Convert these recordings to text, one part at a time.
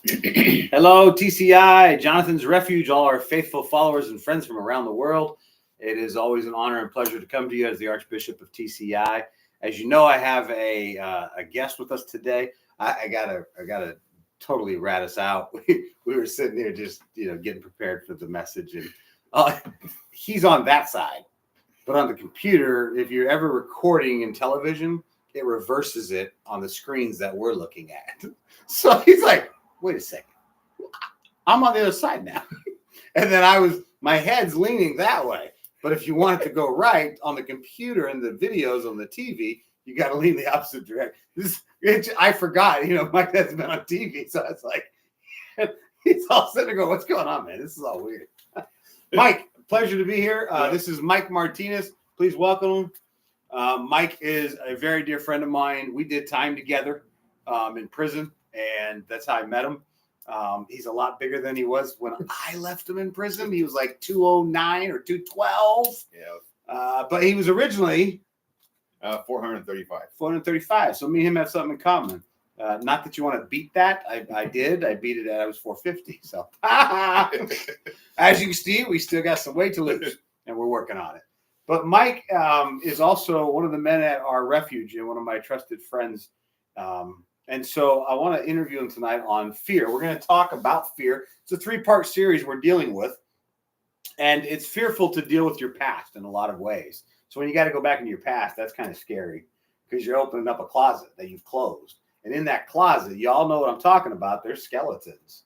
Hello, TCI, Jonathan's Refuge, all our faithful followers and friends from around the world. It is always an honor and pleasure to come to you as the Archbishop of TCI. As you know, I have a guest with us today. I gotta totally rat us out. We were sitting here just getting prepared for the message, and he's on that side, but on the computer, if you're ever recording in television, it reverses it on the screens that we're looking at. So he's like, wait a second, I'm on the other side now. And then my head's leaning that way. But if you want it to go right on the computer and the videos on the TV, you got to lean the opposite direction. I forgot, Mike hasn't been on TV. So it's like, he's all sitting there going, what's going on, man? This is all weird. Mike, pleasure to be here. This is Mike Martinez. Please welcome him. Mike is a very dear friend of mine. We did time together in prison, and that's how I met him. He's a lot bigger than he was when I left him in prison. He was like 209 or 212. Yeah. But he was originally 435. 435. So me and him have something in common. Not that you want to beat that. I did. I beat it at I was 450. So as you can see, we still got some weight to lose, and we're working on it. But Mike is also one of the men at our refuge and one of my trusted friends. And so I want to interview him tonight on fear. We're going to talk about fear. It's a 3-part series we're dealing with. And it's fearful to deal with your past in a lot of ways. So when you got to go back into your past, that's kind of scary because you're opening up a closet that you've closed. And in that closet, you all know what I'm talking about. There's skeletons.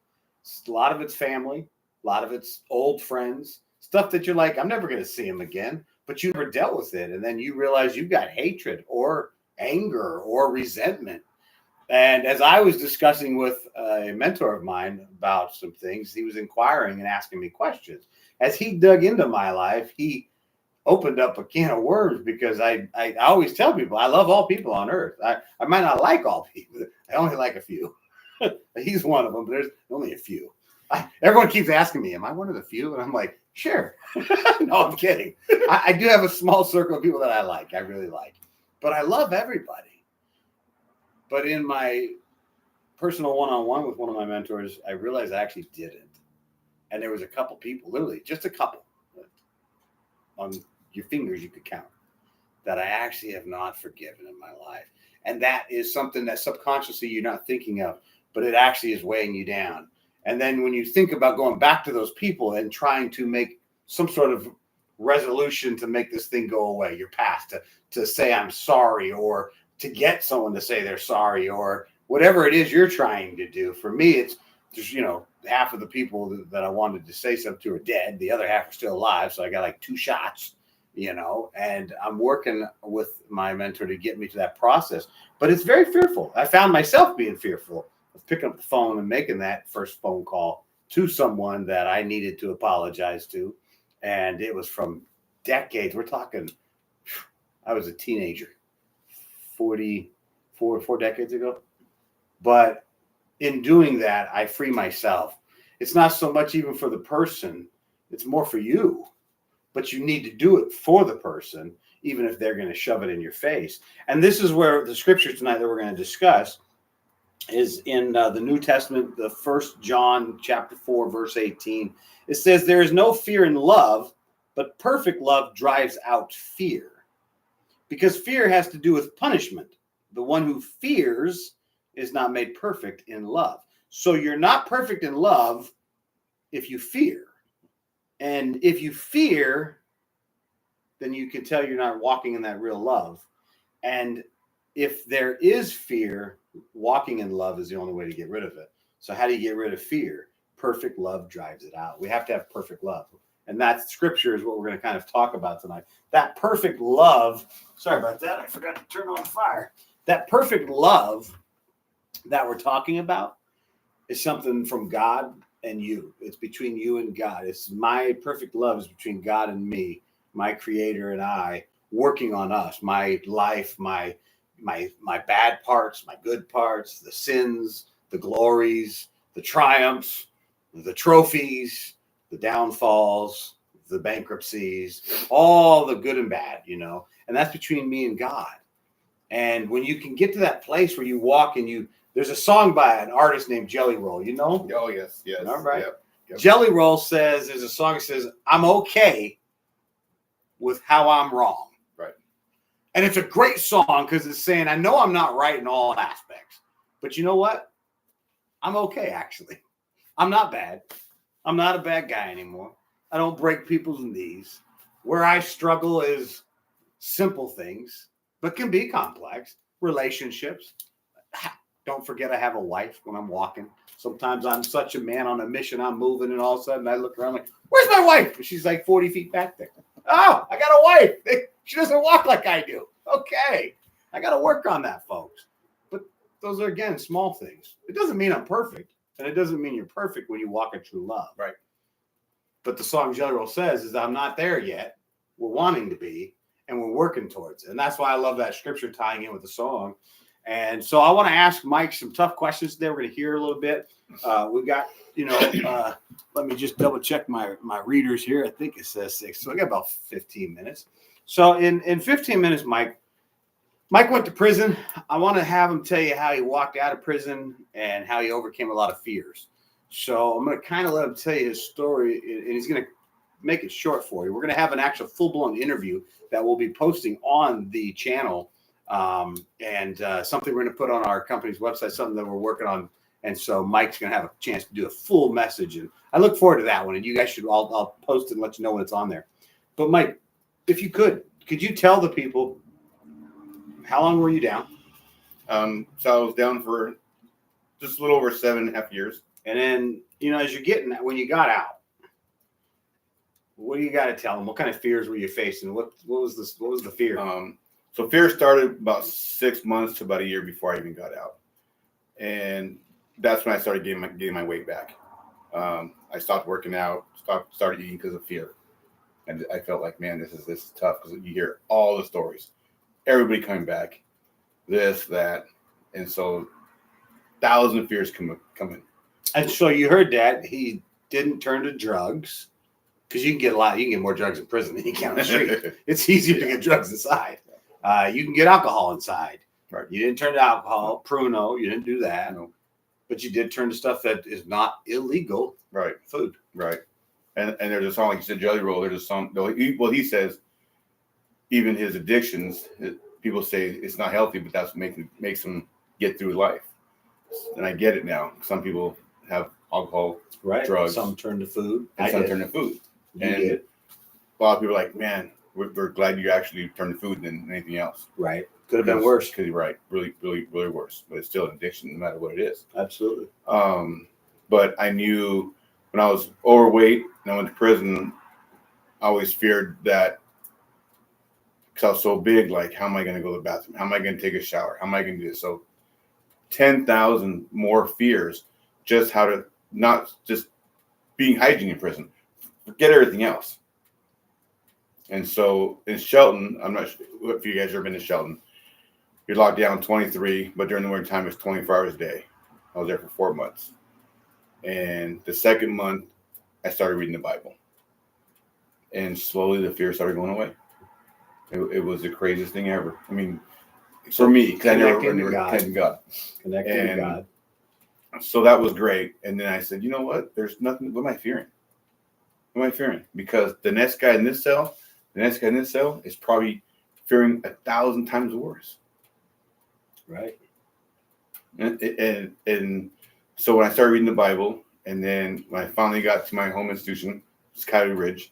A lot of it's family. A lot of it's old friends. Stuff that you're like, I'm never going to see him again. But you never dealt with it. And then you realize you've got hatred or anger or resentment. And as I was discussing with a mentor of mine about some things, he was inquiring and asking me questions. As he dug into my life, he opened up a can of worms because I always tell people I love all people on earth. I might not like all people. I only like a few. He's one of them, but there's only a few. Everyone keeps asking me, am I one of the few? And I'm like, sure. No, I'm kidding. I do have a small circle of people that I like. I really like. But I love everybody. But in my personal one-on-one with one of my mentors, I realized I actually didn't. And there was a couple people, literally just a couple, on your fingers you could count, that I actually have not forgiven in my life. And that is something that subconsciously you're not thinking of, but it actually is weighing you down. And then when you think about going back to those people and trying to make some sort of resolution to make this thing go away, your past, to say I'm sorry, or to get someone to say they're sorry, or whatever it is you're trying to do. For me, it's just, half of the people that I wanted to say something to are dead. The other half are still alive. So I got like 2 shots, and I'm working with my mentor to get me to that process. But it's very fearful. I found myself being fearful of picking up the phone and making that first phone call to someone that I needed to apologize to. And it was from decades. We're talking, I was a teenager. 4 decades ago. But in doing that, I free myself. It's not so much even for the person, it's more for you. But you need to do it for the person, even if they're going to shove it in your face. And this is where the scripture tonight that we're going to discuss is in the New Testament, the 1 John chapter 4, verse 18. It says, there is no fear in love, but perfect love drives out fear. Because fear has to do with punishment. The one who fears is not made perfect in love. So you're not perfect in love if you fear. And if you fear, then you can tell you're not walking in that real love. And if there is fear, walking in love is the only way to get rid of it. So how do you get rid of fear? Perfect love drives it out. We have to have perfect love. And that scripture is what we're going to kind of talk about tonight. That perfect love, sorry about that, I forgot to turn on fire. That perfect love that we're talking about is something from God and you. It's between you and God. It's my perfect love is between God and me, my creator and I, working on us, my life, my bad parts, my good parts, the sins, the glories, the triumphs, the trophies, the downfalls, the bankruptcies, all the good and bad, and that's between me and God. And when you can get to that place where you walk and you There's a song by an artist named Jelly Roll. You know? Oh, yes. All right. Yep. Jelly Roll says, there's a song that says, I'm okay with how I'm wrong. Right. And it's a great song because it's saying, I know I'm not right in all aspects, but you know what? I'm okay, actually. I'm not bad. I'm not a bad guy anymore. I don't break people's knees. Where I struggle is simple things, but can be complex. Relationships. Don't forget I have a wife when I'm walking. Sometimes I'm such a man on a mission. I'm moving, and all of a sudden I look around like, where's my wife? And she's like 40 feet back there. Oh, I got a wife. She doesn't walk like I do. Okay. I got to work on that, folks. But those are, again, small things. It doesn't mean I'm perfect, and it doesn't mean you're perfect when you walk in true love. Right. But the song General says is, I'm not there yet. We're wanting to be, and we're working towards it. And that's why I love that scripture tying in with the song. And so I want to ask Mike some tough questions today. We're going to hear a little bit. We got, let me just double check my readers here. I think it says 6. So I got about 15 minutes. So in 15 minutes, Mike went to prison. I want to have him tell you how he walked out of prison and how he overcame a lot of fears. So I'm going to kind of let him tell you his story, and he's going to make it short for you. We're going to have an actual full-blown interview that we'll be posting on the channel, and something we're going to put on our company's website, something that we're working on. And so Mike's going to have a chance to do a full message, and I look forward to that one. And you guys should, I'll post it and let you know when it's on there. But Mike, if you could you tell the people, how long were you down? So I was down for just a little over 7.5 years. And then, as you're getting that, when you got out, what do you got to tell them? What kind of fears were you facing? What was the fear? So fear started about 6 months to about a year before I even got out. And that's when I started getting my weight back. I stopped working out, started eating because of fear. And I felt like, man, this is tough, because you hear all the stories. Everybody coming back, this, that. And so 1,000 fears come in. And so you heard that he didn't turn to drugs, because you can get more drugs in prison than you can on the street. It's easier to get drugs inside. You can get alcohol inside. Right. You didn't turn to alcohol, Pruno. You didn't do that. No. But you did turn to stuff that is not illegal. Right. Food. Right. And there's a song, like you said, Jelly Roll. There's a song. Well, he says even his addictions, people say it's not healthy, but that's what makes him get through life. And I get it now. Some people have alcohol, right, drugs. Some turn to food. And some turn to food. You did. A lot of people are like, man, we're glad you actually turned to food than anything else. Right. Could have been worse. Could be right. Really, really, really worse. But it's still an addiction, no matter what it is. Absolutely. But I knew when I was overweight and I went to prison, I always feared that, because I was so big, like, how am I going to go to the bathroom? How am I going to take a shower? How am I going to do this? So 10,000 more fears, just how to not just being hygiene in prison. Forget everything else. And so in Shelton, I'm not sure if you guys have ever been to Shelton. You're locked down 23, but during the winter time, it's 24 hours a day. I was there for 4 months. And the second month, I started reading the Bible. And slowly the fear started going away. It was the craziest thing ever. I mean, for me, because I never connected to God. Connected to God. So that was great. And then I said, you know what? There's nothing. What am I fearing? What am I fearing? Because the next guy in this cell is probably fearing 1,000 times worse. Right. And so when I started reading the Bible, and then when I finally got to my home institution, Coyote Ridge,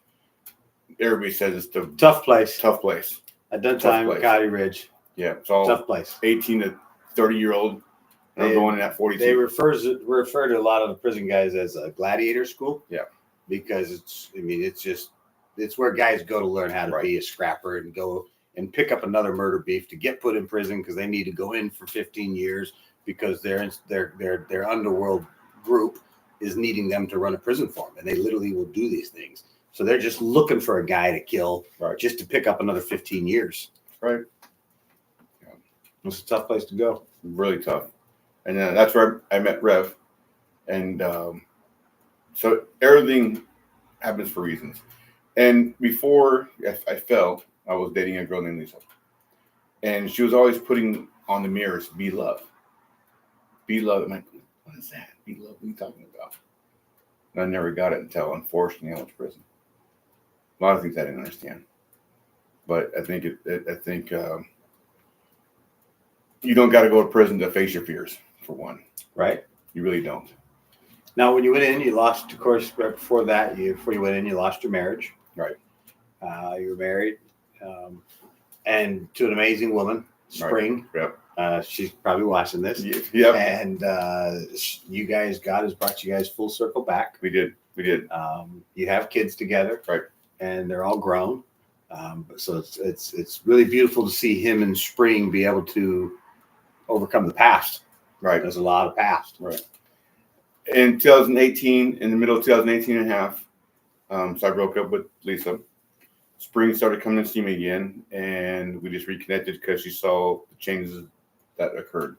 everybody says it's the tough place. Tough place. At that time, Coyote Ridge. Yeah, it's all tough place. 18 to 30-year-old. I'm going in at 42. They refer to a lot of the prison guys as a gladiator school. Yeah. Because it's where guys go to learn how to be a scrapper and go and pick up another murder beef to get put in prison, because they need to go in for 15 years because their underworld group is needing them to run a prison for them, and they literally will do these things. So they're just looking for a guy to kill, just to pick up another 15 years. Right. Yeah. It's a tough place to go. Really tough. And that's where I met Rev. And so everything happens for reasons. And before I fell, I was dating a girl named Lisa. And she was always putting on the mirrors, be love. Be loved. I'm like, what is that? Be loved? What are you talking about? And I never got it until, unfortunately, I went to prison. A lot of things I didn't understand. But I think you don't got to go to prison to face your fears, for one. Right. You really don't. Now, when you went in, you lost, of course, right before that, before you went in, you lost your marriage. Right. You were married and to an amazing woman, Spring. Right. Yep. She's probably watching this. Yep. And you guys, God has brought you guys full circle back. We did. You have kids together. Right. And they're all grown. So it's really beautiful to see him and Spring be able to overcome the past. Right. There's a lot of past. Right. In 2018, in the middle of 2018 and a half, so I broke up with Lisa. Spring started coming to see me again, and we just reconnected because she saw the changes that occurred.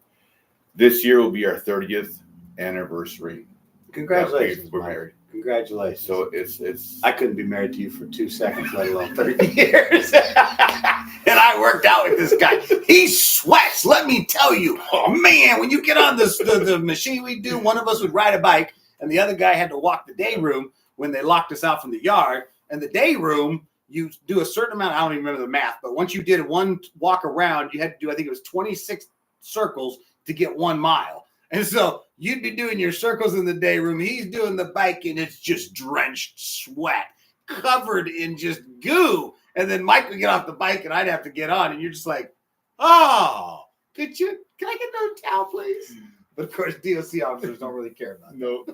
This year will be our 30th anniversary. Congratulations, we're Mike. married. Congratulations. So it's. I couldn't be married to you for 2 seconds, let alone 30 years. And I worked out with this guy. He sweats. Let me tell you, man. When you get on the machine we do, one of us would ride a bike, and the other guy had to walk the day room when they locked us out from the yard. And the day room, you do a certain amount. I don't even remember the math, but once you did one walk around, you had to do, I think it was 26 circles to get 1 mile. And so you'd be doing your circles in the day room. He's doing the bike, and it's just drenched sweat, covered in just goo. And then Mike would get off the bike, and I'd have to get on. And you're just like, oh, can I get another towel, please? But of course, DOC officers don't really care about that. No.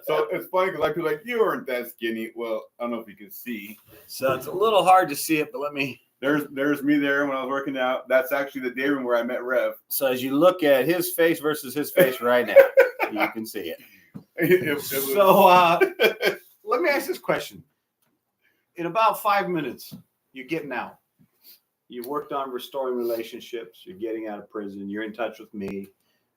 So it's funny because people are like, you aren't that skinny. Well, I don't know if you can see. So it's a little hard to see it, but let me. There's me there when I was working out. That's actually the day room where I met Rev. So as you look at his face versus his face right now, you can see it. So let me ask this question. In about 5 minutes, you're getting out. You've worked on restoring relationships. You're getting out of prison. You're in touch with me.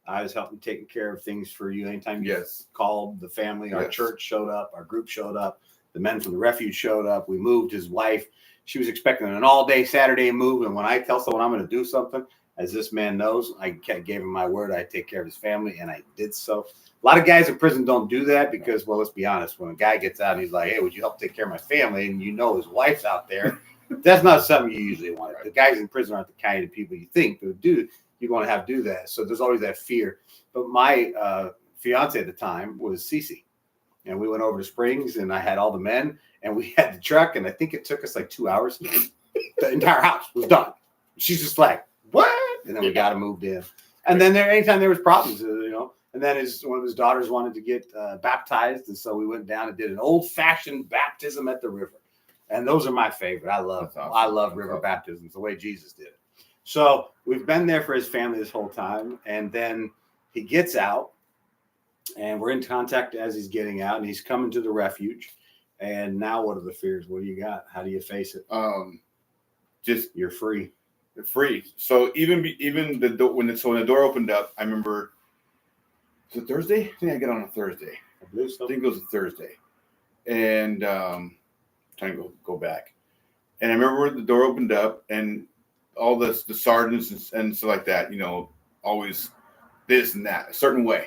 I was helping taking care of things for you. Anytime you called the family, our church showed up, our group showed up, the men from the refuge showed up. We moved his wife. She was expecting an all-day Saturday move. And when I tell someone I'm going to do something, as this man knows, I gave him my word. I take care of his family, and I did so. A lot of guys in prison don't do that because, well, let's be honest. When a guy gets out and he's like, hey, would you help take care of my family? And you know his wife's out there. That's not something you usually want. The guys in prison aren't the kind of people you think would do. You're going to have to do that. So there's always that fear. But my fiance at the time was Cece. And we went over to Springs, and I had all the men, and we had the truck, and I think it took us like 2 hours. The entire house was done. She's just like, what? And then we got him moved in. And then anytime there was problems, and then one of his daughters wanted to get baptized, and so we went down and did an old-fashioned baptism at the river. And those are my favorite. I love river baptisms, the way Jesus did it. So we've been there for his family this whole time, and then he gets out, and we're in contact as he's getting out, and he's coming to the refuge. And now, what are the fears? What do you got? How do you face it? Just you're free. You're free. So even when the door opened up, I remember. Was it Thursday? I think I got on a Thursday. I believe so. I think it was a Thursday, and trying to go back. And I remember the door opened up, and all the sergeants and stuff like that, always this and that, a certain way.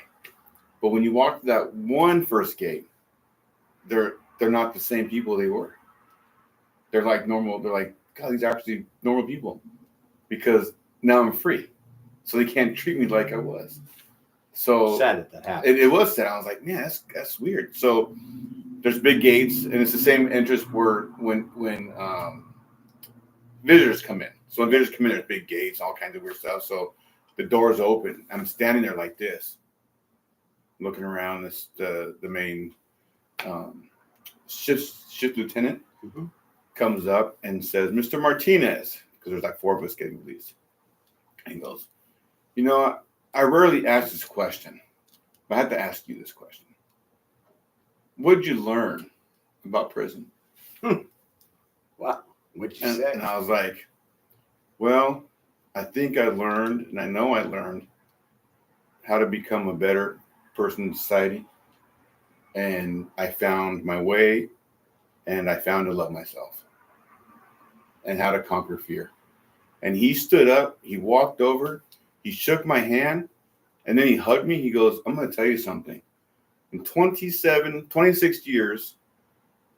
But when you walk to that one first gate, they're not the same people they were. They're like normal. They're like, God, these are actually normal people. Because now I'm free. So they can't treat me like I was. So sad that happened. It was sad. I was like, man, that's weird. So there's big gates, and it's the same entrance where when visitors come in. So when visitors come in, there's big gates, all kinds of weird stuff. So the door's open. I'm standing there like this, looking around. The main shift lieutenant comes up and says, Mr. Martinez, because there's like 4 of us getting released. And he goes, I rarely ask this question, but I have to ask you this question. What did you learn about prison? Wow. What'd you say? And I was like, well, I think I learned, and I know I learned how to become a better person in society. And I found my way, and I found to love myself and how to conquer fear. And he stood up, he walked over, he shook my hand, And then he hugged me. He goes, I'm going to tell you something. In 26 years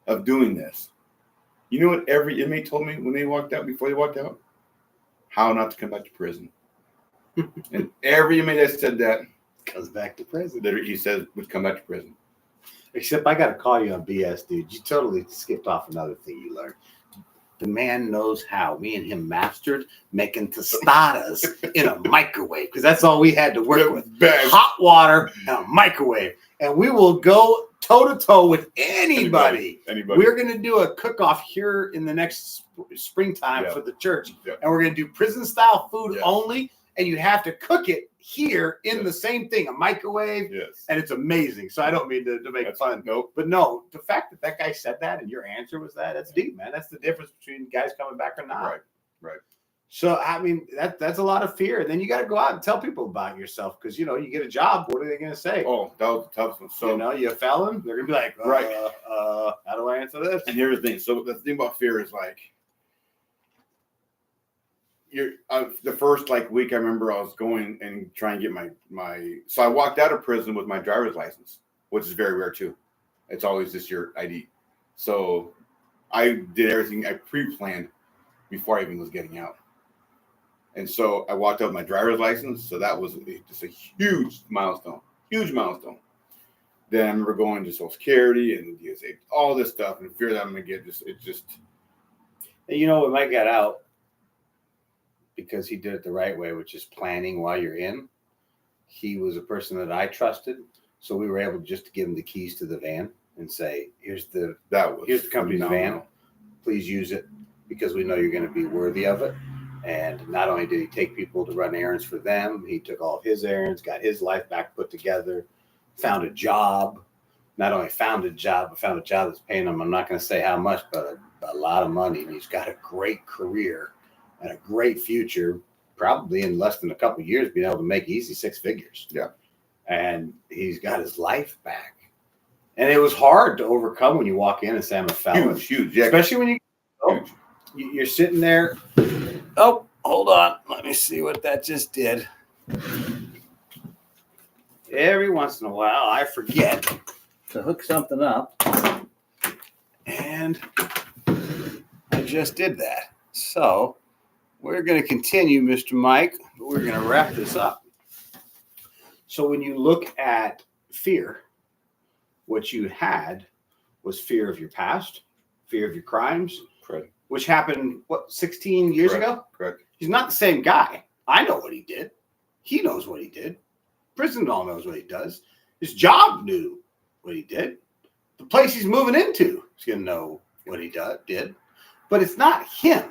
of doing this, you know what every inmate told me when they walked out, before they walked out? How not to come back to prison. And every inmate that said that comes back to prison. That he says would come back to prison. Except I got to call you on BS, dude. You totally skipped off another thing you learned. The man knows how. Me and him mastered making tostadas in a microwave because that's all we had to work with. Bag. Hot water and a microwave. And we will go toe-to-toe with anybody. We're going to do a cook-off here in the next springtime for the church. And we're going to do prison-style food only. And you have to cook it here in the same thing, a microwave. Yes. And it's amazing. So I don't mean to make fun. Nope. But no, the fact that that guy said that and your answer was that's deep, man. That's the difference between guys coming back or not. Right. So, I mean, that's a lot of fear. And then you got to go out and tell people about yourself because, you get a job. What are they going to say? Oh, that was a tough one. So, you a felon? They're going to be like, how do I answer this? And here's the thing. So the thing about fear is like, the first week, I remember I was going and trying to get my. So I walked out of prison with my driver's license, which is very rare too. It's always just your ID. So I did everything I pre-planned before I even was getting out. And so I walked out with my driver's license. So that was just a huge milestone. Then I remember going to Social Security and DSA, all this stuff, and fear that I'm going to get And we might get out because he did it the right way, which is planning while you're in. He was a person that I trusted. So we were able just to give him the keys to the van and say, here's the company's van. Please use it because we know you're going to be worthy of it. And not only did he take people to run errands for them, he took all of his errands, got his life back put together, found a job. Not only found a job, but found a job that's paying him, I'm not going to say how much, but a lot of money. And he's got a great career and a great future, probably in less than a couple of years, being able to make easy 6 figures. Yeah. And he's got his life back. And it was hard to overcome when you walk in and say, I'm a felon. Huge. Yeah. Especially when you're sitting there. Oh, hold on. Let me see what that just did. Every once in a while, I forget to hook something up. And I just did that. So we're going to continue, Mr. Mike, but we're going to wrap this up. So when you look at fear, what you had was fear of your past, fear of your crimes, correct, which happened, 16 years ago? Correct. He's not the same guy. I know what he did. He knows what he did. Prison all knows what he does. His job knew what he did. The place he's moving into is going to know what he did. But it's not him.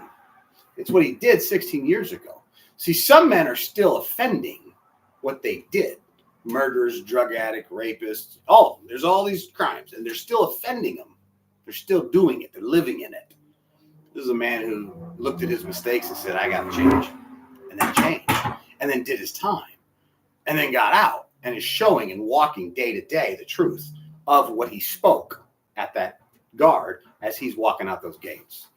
It's what he did 16 years ago. See, some men are still offending what they did. Murderers, drug addict, rapists, all of them. There's all these crimes, and they're still offending them. They're still doing it. They're living in it. This is a man who looked at his mistakes and said, I got to change. And then changed. And then did his time. And then got out and is showing and walking day to day the truth of what he spoke at that guard as he's walking out those gates.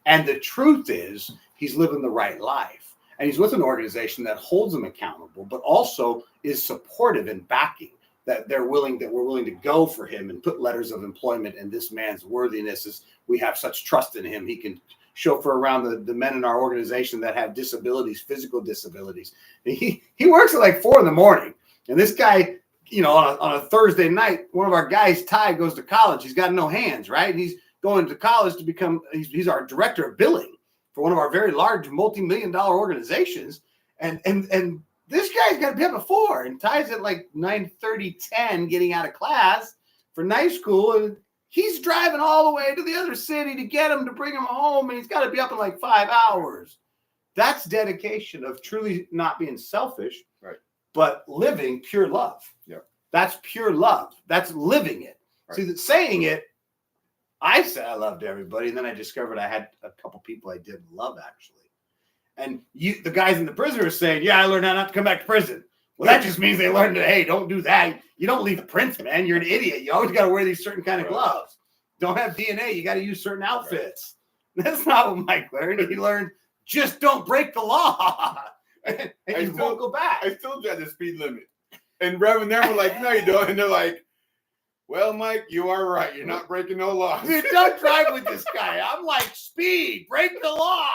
And the truth is he's living the right life. And he's with an organization that holds him accountable, but also is supportive and backing that we're willing to go for him and put letters of employment. And this man's worthiness is, we have such trust in him. He can chauffeur around the men in our organization that have disabilities, physical disabilities. And he works at 4 a.m. And this guy, on a Thursday night, one of our guys, Ty, goes to college. He's got no hands, right? And he's going to college to become, he's our director of billing for one of our very large multi-million-dollar organizations. And this guy's got to be up at 4 and Ty's at 9:30, 10 getting out of class for night school. And he's driving all the way to the other city to get him, to bring him home. And he's got to be up in 5 hours. That's dedication of truly not being selfish, right, but living pure love. Yeah. That's pure love. That's living it. Right. See, that saying it, I said I loved everybody, and then I discovered I had a couple people I didn't love, actually. And the guys in the prison are saying, yeah, I learned how not to come back to prison. Well, that just means they learned that, hey, don't do that. You don't leave prints, man. You're an idiot. You always got to wear these certain kind of gloves. Don't have DNA. You got to use certain outfits. Right. That's not what Mike learned. He learned, just don't break the law. and you won't go back. I still drive the speed limit. And Rev and them were like, no, you don't. And they're like, well, Mike, you are right. You're not breaking no laws. Dude, don't drive with this guy. I'm like, speed, break the law.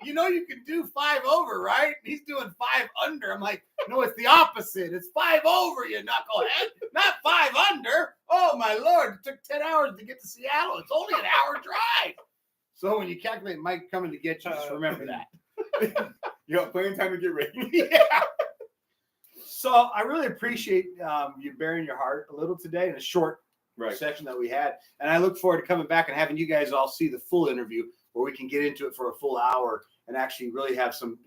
You know you can do 5 over, right? He's doing 5 under. I'm like, no, it's the opposite. It's 5 over, you knucklehead, not 5 under. Oh, my Lord. It took 10 hours to get to Seattle. It's only an hour drive. So when you calculate Mike coming to get you, just remember that. You got plenty of time to get ready. Yeah. So I really appreciate you bearing your heart a little today in a short session that we had. And I look forward to coming back and having you guys all see the full interview where we can get into it for a full hour and actually really have some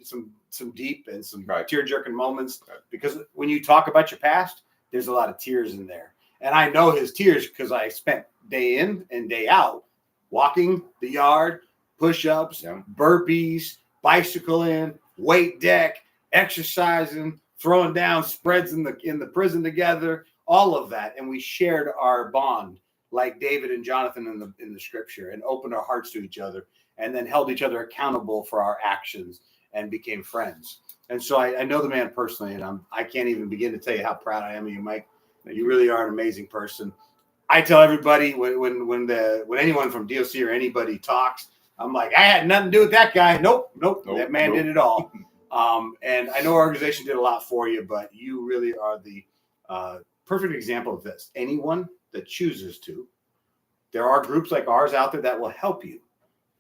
deep and some tear-jerking moments. Right. Because when you talk about your past, there's a lot of tears in there. And I know his tears because I spent day in and day out walking the yard, push-ups, burpees, bicycling, weight deck, exercising, throwing down spreads in the prison together, all of that. And we shared our bond like David and Jonathan in the scripture, and opened our hearts to each other, and then held each other accountable for our actions and became friends. And so I know the man personally, and I can't even begin to tell you how proud I am of you, Mike. You really are an amazing person. I tell everybody when anyone from DOC or anybody talks, I'm like, I had nothing to do with that guy. Nope. That man did it all. And I know our organization did a lot for you, but you really are the perfect example of this. Anyone that chooses to, there are groups like ours out there that will help you,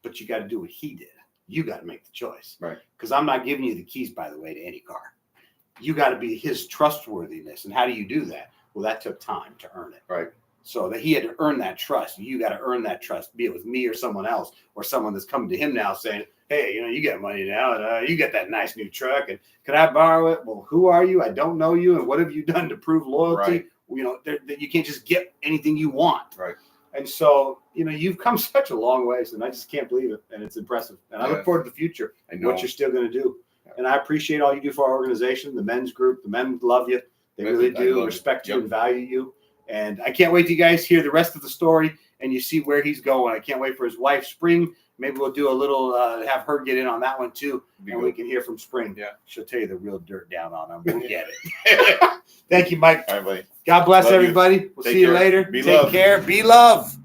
but you got to do what he did. You got to make the choice. Right. Because I'm not giving you the keys, by the way, to any car. You got to be his trustworthiness. And how do you do that? Well, that took time to earn it. Right. So that he had to earn that trust. You got to earn that trust, be it with me or someone else, or someone that's coming to him now saying, hey, you got money now, and you got that nice new truck, and could I borrow it? Well, who are you? I don't know you, and what have you done to prove loyalty? Right. You can't just get anything you want. Right. And so, you've come such a long ways, and I just can't believe it, and it's impressive. And I look forward to the future and what you're still going to do. Yeah. And I appreciate all you do for our organization, the men's group. The men love you. They really do respect you and value you. And I can't wait till you guys hear the rest of the story and you see where he's going. I can't wait for his wife, Spring. Maybe we'll do a little, have her get in on that one too. And we can hear from Spring. Yeah. She'll tell you the real dirt down on him. We'll get it. Thank you, Mike. All right, buddy. God bless everybody. We'll see you later. Take care. Be love.